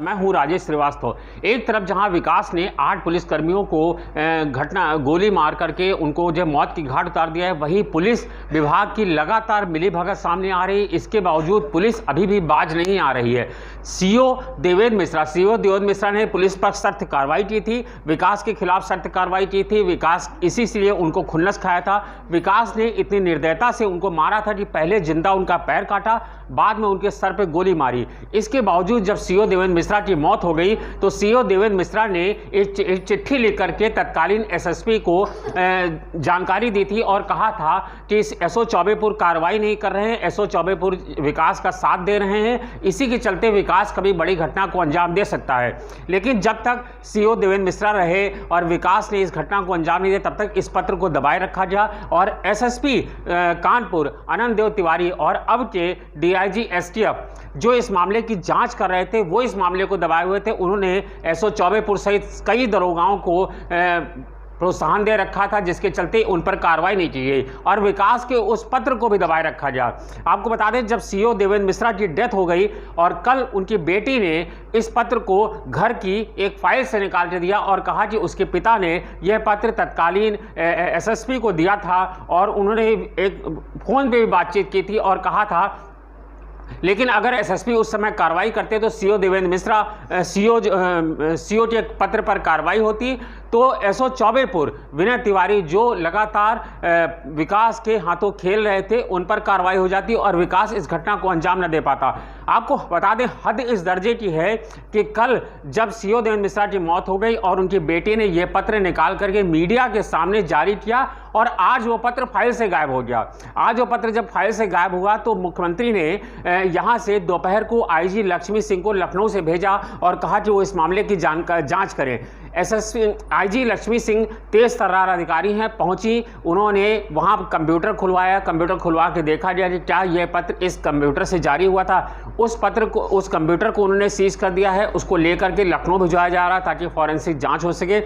मैं हूं राजेश श्रीवास्तव। एक तरफ जहां विकास ने 8 पुलिसकर्मियों को गोली मार करके उनको जो मौत की घाट उतार दिया है, वहीं पुलिस विभाग की लगातार मिलीभगत सामने आ रही है। इसके बावजूद पुलिस अभी भी बाज नहीं आ रही है। सीओ देवेंद्र मिश्रा ने पुलिस पर सख्त कार्रवाई की थी, विकास के खिलाफ सख्त कार्रवाई की थी। विकास इसी से उनको खुन्नस खाया था। विकास ने इतनी निर्दयता से उनको मारा था कि पहले जिंदा उनका पैर काटा, बाद में उनके सर पे गोली मारी। इसके बावजूद जब सीओ देवेंद्र मिश्रा की मौत हो गई तो सीओ देवेंद्र मिश्रा ने एक चिट्ठी लिख करके तत्कालीन एसएसपी को जानकारी दी थी और कहा था कि इस एसओ चौबेपुर कार्रवाई नहीं कर रहे हैं, एसओ चौबेपुर विकास का साथ दे रहे हैं, इसी के चलते विकास कभी बड़ी घटना को अंजाम दे सकता है। लेकिन जब तक सीओ देवेंद्र मिश्रा रहे और विकास ने इस घटना को अंजाम नहीं दिया, तब तक इस पत्र को दबाए रखा गया और एसएसपी कानपुर आनंद देव तिवारी और अब के डीआईजी एसटीएफ जो इस मामले की जांच कर रहे थे, वो इस मामले को दबाए हुए थे। उन्होंने एसओ चौबेपुर सहित कई दरोगाओं को प्रोत्साहन दे रखा था, जिसके चलते उन पर कार्रवाई नहीं की गई और विकास के उस पत्र को भी दबाए रखा गया। आपको बता दें, जब सीओ देवेंद्र मिश्रा की डेथ हो गई और कल उनकी बेटी ने इस पत्र को घर की एक फाइल से निकाल के दिया और कहा कि उसके पिता ने यह पत्र तत्कालीन एसएसपी को दिया था और उन्होंने एक फोन पे भी बातचीत की थी और कहा था, लेकिन अगर एसएसपी उस समय कार्रवाई करते तो सीओ देवेंद्र मिश्रा सीओ के पत्र पर कार्रवाई होती तो एसओ चौबेपुर विनय तिवारी जो लगातार विकास के हाथों खेल रहे थे, उन पर कार्रवाई हो जाती और विकास इस घटना को अंजाम न दे पाता। आपको बता दें, हद इस दर्जे की है कि कल जब सीओ देवेंद्र मिश्रा की मौत हो गई और उनकी बेटी ने यह पत्र निकाल करके मीडिया के सामने जारी किया और आज वो पत्र फाइल से गायब हो गया। आज वो पत्र जब फाइल से गायब हुआ तो मुख्यमंत्री ने यहां से दोपहर को आईजी लक्ष्मी सिंह को लखनऊ से भेजा और कहा कि वो इस मामले की जांच करें। एसएसपी आईजी लक्ष्मी सिंह तेज तर्रार अधिकारी हैं, पहुंची, उन्होंने वहां कंप्यूटर खुलवाया, कंप्यूटर खुलवा के देखा गया कि क्या यह पत्र इस कंप्यूटर से जारी हुआ था। उस कंप्यूटर को उन्होंने सीज कर दिया है, उसको लेकर के लखनऊ भिजवाया जा रहा ताकि फॉरेंसिक जांच हो सके।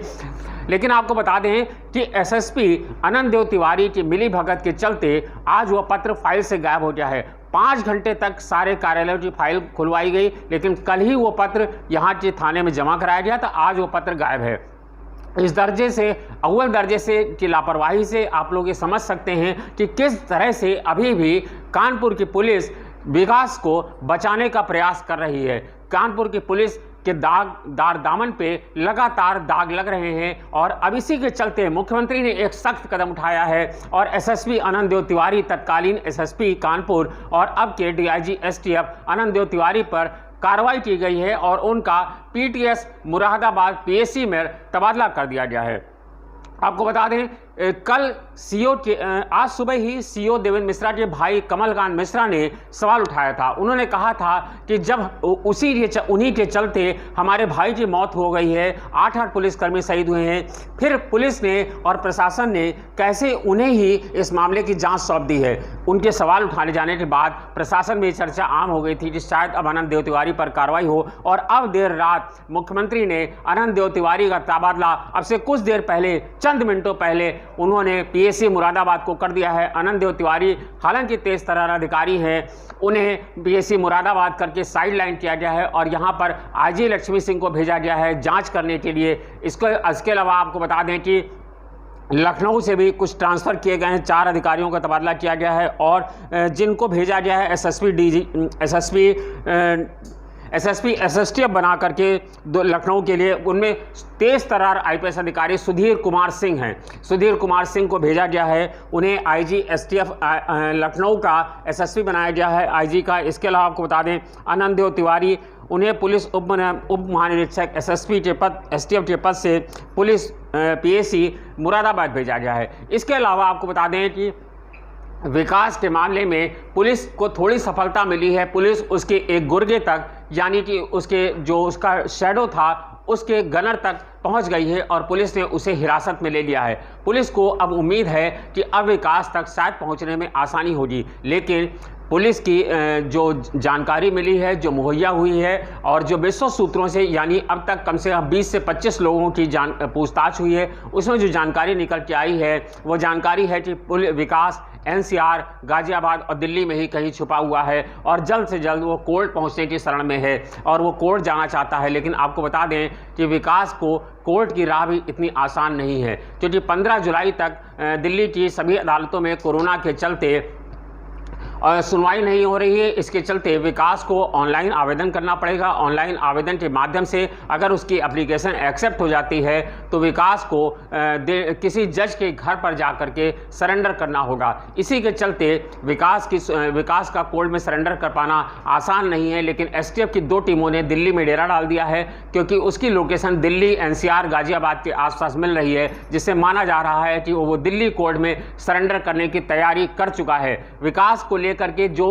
लेकिन आपको बता दें कि एसएसपी आनंद देव तिवारी की मिलीभगत के चलते आज वह पत्र फाइल से गायब हो गया है। 5 घंटे तक सारे कार्यालयों की फाइल खुलवाई गई, लेकिन कल ही वो पत्र यहाँ के थाने में जमा कराया गया था, आज वो पत्र गायब है। इस दर्जे से, अव्वल दर्जे से की लापरवाही से आप लोग ये समझ सकते हैं कि किस तरह से अभी भी कानपुर की पुलिस विकास को बचाने का प्रयास कर रही है। कानपुर की पुलिस के दार दामन पे लगातार दाग लग रहे हैं और अब इसी के चलते मुख्यमंत्री ने एक सख्त कदम उठाया है और एसएसपी आनंद देव तिवारी, तत्कालीन एसएसपी कानपुर और अब के डीआईजी एसटीएफ आनंद देव तिवारी पर कार्रवाई की गई है और उनका पीटीएस मुरादाबाद पीएसी में तबादला कर दिया गया है। आपको बता दें, कल आज सुबह ही सीओ देवेंद्र मिश्रा के भाई कमलकांत मिश्रा ने सवाल उठाया था। उन्होंने कहा था कि जब उन्हीं के चलते हमारे भाई की मौत हो गई है, 8 पुलिसकर्मी शहीद हुए हैं, फिर पुलिस ने और प्रशासन ने कैसे उन्हें ही इस मामले की जांच सौंप दी है। उनके सवाल उठाने जाने के बाद प्रशासन में चर्चा आम हो गई थी कि शायद अब आनंद देव तिवारी पर कार्रवाई हो और अब देर रात मुख्यमंत्री ने आनंद देव तिवारी का तबादला अब से कुछ देर पहले, चंद मिनटों पहले उन्होंने पीएसी मुरादाबाद को कर दिया है। आनंद देव तिवारी हालांकि तेज तर्रार अधिकारी हैं, उन्हें पीएसी मुरादाबाद करके साइडलाइन किया गया है और यहां पर आईजी लक्ष्मी सिंह को भेजा गया है जांच करने के लिए। इसके अलावा आपको बता दें कि लखनऊ से भी कुछ ट्रांसफ़र किए गए हैं, 4 अधिकारियों का तबादला किया गया है और जिनको भेजा गया है एसएसपी एसएसटीएफ बना करके लखनऊ के लिए, उनमें तेज तर्रार आईपीएस अधिकारी सुधीर कुमार सिंह हैं। सुधीर कुमार सिंह को भेजा गया है, उन्हें आईजी एसटीएफ लखनऊ का एसएसपी बनाया गया है, आईजी का। इसके अलावा आपको बता दें, आनंद देव तिवारी, उन्हें पुलिस उप महानिरीक्षक एसटीएफ के पद से पुलिस पीएसी मुरादाबाद भेजा गया है। इसके अलावा आपको बता दें कि विकास के मामले में पुलिस को थोड़ी सफलता मिली है। पुलिस उसके एक गुर्गे तक, यानी कि उसका शैडो था, उसके गनर तक पहुंच गई है और पुलिस ने उसे हिरासत में ले लिया है। पुलिस को अब उम्मीद है कि अब विकास तक शायद पहुंचने में आसानी होगी, लेकिन पुलिस की जो जानकारी मिली है, जो मुहैया हुई है और जो विश्वस्त सूत्रों से, यानी अब तक कम से कम 20 से 25 लोगों की पूछताछ हुई है, उसमें जो जानकारी निकल के आई है वो जानकारी है कि विकास एनसीआर, गाजियाबाद और दिल्ली में ही कहीं छुपा हुआ है और जल्द से जल्द वो कोर्ट पहुंचने की शरण में है और वो कोर्ट जाना चाहता है। लेकिन आपको बता दें कि विकास को कोर्ट की राह भी इतनी आसान नहीं है, क्योंकि 15 जुलाई तक दिल्ली की सभी अदालतों में कोरोना के चलते सुनवाई नहीं हो रही है। इसके चलते विकास को ऑनलाइन आवेदन करना पड़ेगा। ऑनलाइन आवेदन के माध्यम से अगर उसकी एप्लीकेशन एक्सेप्ट हो जाती है तो विकास को किसी जज के घर पर जाकर के सरेंडर करना होगा। इसी के चलते विकास का कोर्ट में सरेंडर कर पाना आसान नहीं है। लेकिन एसटीएफ की 2 टीमों ने दिल्ली में डेरा डाल दिया है, क्योंकि उसकी लोकेशन दिल्ली, एनसीआर, गाजियाबाद के आसपास मिल रही है, जिससे माना जा रहा है कि वो दिल्ली कोर्ट में सरेंडर करने की तैयारी कर चुका है। विकास को लेकर के जो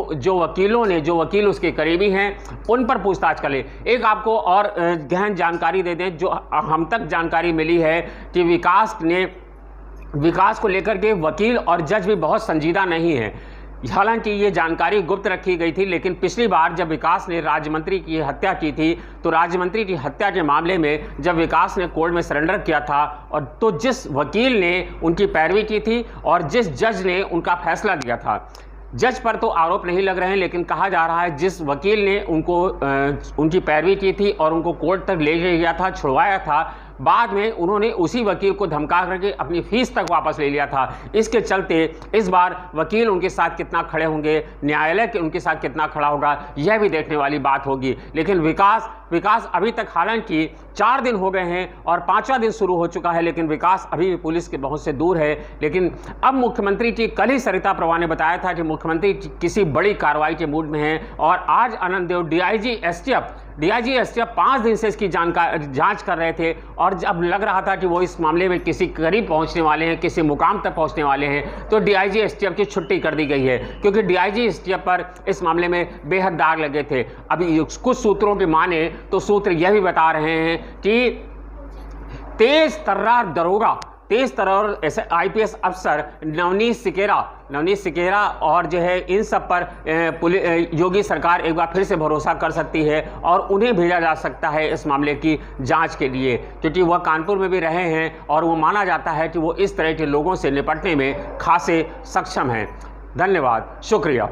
वकील उसके करीबी हैं उन पर पूछताछ कर ले। एक आपको और गहन जानकारी दे दें, जो हम तक जानकारी मिली है कि विकास को लेकर के वकील और जज भी बहुत संजीदा नहीं है। हालांकि ये जानकारी गुप्त रखी गई थी, लेकिन पिछली बार जब विकास ने राज्यमंत्री की हत्या की थी तो राज्यमंत्री की हत्या के मामले में जब विकास ने कोर्ट में सरेंडर किया था और तो जिस वकील ने उनकी पैरवी की थी और जिस जज ने उनका फैसला दिया था, जज पर तो आरोप नहीं लग रहे हैं, लेकिन कहा जा रहा है जिस वकील ने उनकी पैरवी की थी और उनको कोर्ट तक ले गया था, छुड़वाया था, बाद में उन्होंने उसी वकील को धमका करके अपनी फीस तक वापस ले लिया था। इसके चलते इस बार वकील उनके साथ कितना खड़े होंगे, न्यायालय के उनके साथ कितना खड़ा होगा, यह भी देखने वाली बात होगी। लेकिन विकास अभी तक, हालांकि 4 दिन हो गए हैं और 5वां दिन शुरू हो चुका है, लेकिन विकास अभी भी पुलिस के बहुत से दूर है। लेकिन अब मुख्यमंत्री की कल ही सरिता प्रभा ने बताया था कि मुख्यमंत्री किसी बड़ी कार्रवाई के मूड में हैं और आज आनंद देव डीआईजी एसटीएफ 5 दिन से इसकी जांच कर रहे थे और जब लग रहा था कि वो इस मामले में किसी करीब पहुंचने वाले हैं, किसी मुकाम तक पहुंचने वाले हैं, तो डीआईजी एसटीएफ की छुट्टी कर दी गई है, क्योंकि डीआईजी एसटीएफ पर इस मामले में बेहद दाग लगे थे। अभी कुछ सूत्रों की माने तो सूत्र यह भी बता रहे हैं कि तेज तर्रार आईपीएस अफसर नवनीत सिकेरा और जो है इन सब पर योगी सरकार एक बार फिर से भरोसा कर सकती है और उन्हें भेजा जा सकता है इस मामले की जांच के लिए, क्योंकि वह कानपुर में भी रहे हैं और वो माना जाता है कि वो इस तरह के लोगों से निपटने में खासे सक्षम हैं। धन्यवाद, शुक्रिया।